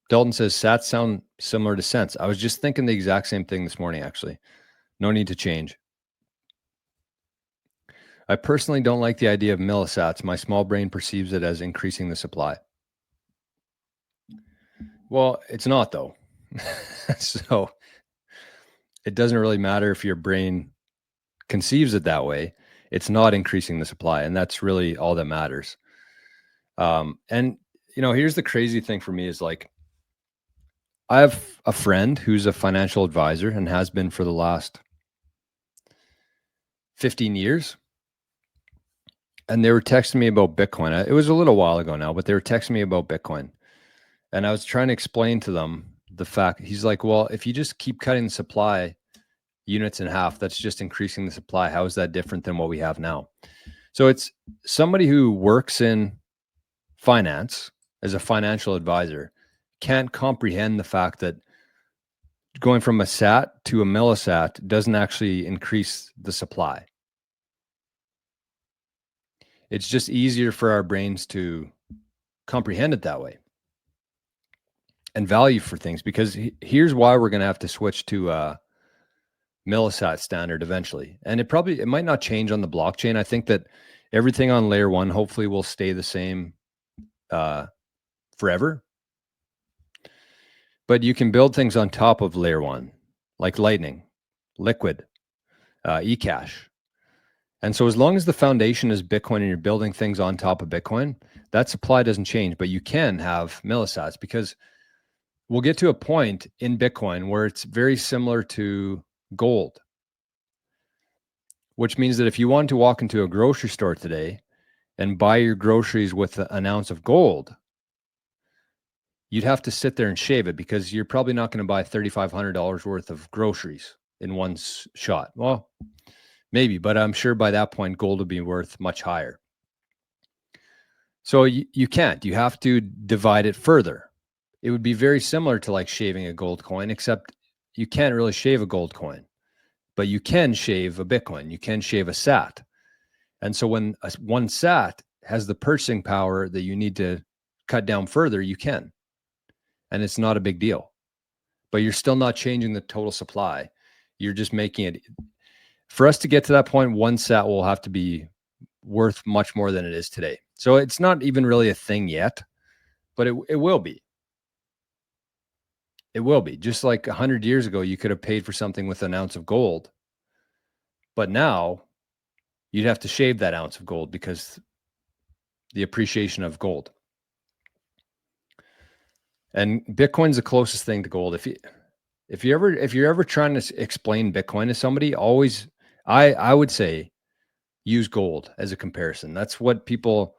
Dalton says sats sound similar to cents. I was just thinking the exact same thing this morning, actually. No need to change. I personally don't like the idea of millisats. My small brain perceives it as increasing the supply. Well, it's not though. So it doesn't really matter if your brain conceives it that way. It's not increasing the supply, and that's really all that matters. And here's the crazy thing for me is like, I have a friend who's a financial advisor and has been for the last 15 years. And they were texting me about Bitcoin. It was a little while ago now, but they were texting me about Bitcoin. And I was trying to explain to them the fact, he's like, well, if you just keep cutting the supply units in half, that's just increasing the supply. How is that different than what we have now? So it's somebody who works in finance as a financial advisor can't comprehend the fact that going from a sat to a millisat doesn't actually increase the supply. It's just easier for our brains to comprehend it that way and value for things, because here's why we're going to have to switch to millisat standard eventually. And it might not change on the blockchain. I think that everything on layer one hopefully will stay the same forever. But you can build things on top of layer one, like Lightning, Liquid, eCash. And so as long as the foundation is Bitcoin and you're building things on top of Bitcoin, that supply doesn't change. But you can have millisats, because we'll get to a point in Bitcoin where it's very similar to gold, which means that if you want to walk into a grocery store today and buy your groceries with an ounce of gold, you'd have to sit there and shave it, because you're probably not going to buy $3,500 worth of groceries in one shot. Well, maybe, but I'm sure by that point, gold will be worth much higher. So you can't. You have to divide it further. It would be very similar to like shaving a gold coin, except you can't really shave a gold coin, but you can shave a Bitcoin. You can shave a sat. And so when one sat has the purchasing power that you need to cut down further, you can. And it's not a big deal. But you're still not changing the total supply. You're just making it. For us to get to that point, one sat will have to be worth much more than it is today. So it's not even really a thing yet, but it will be. It will be. Just like 100 years ago, you could have paid for something with an ounce of gold. But now you'd have to shave that ounce of gold because the appreciation of gold. And Bitcoin's the closest thing to gold. If you're ever trying to explain Bitcoin to somebody, always I would say use gold as a comparison. That's what people,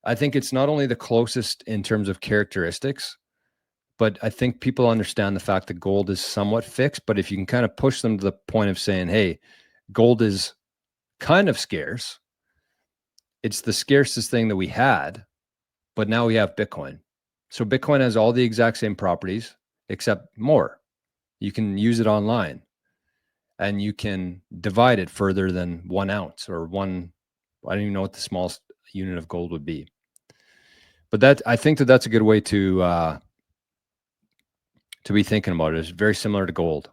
I think it's not only the closest in terms of characteristics, but I think people understand the fact that gold is somewhat fixed. But if you can kind of push them to the point of saying, hey, gold is kind of scarce, it's the scarcest thing that we had, but now we have Bitcoin. So Bitcoin has all the exact same properties, except more. You can use it online, and you can divide it further than 1 ounce or one. I don't even know what the smallest unit of gold would be. But I think that's a good way to be thinking about it. It's very similar to gold.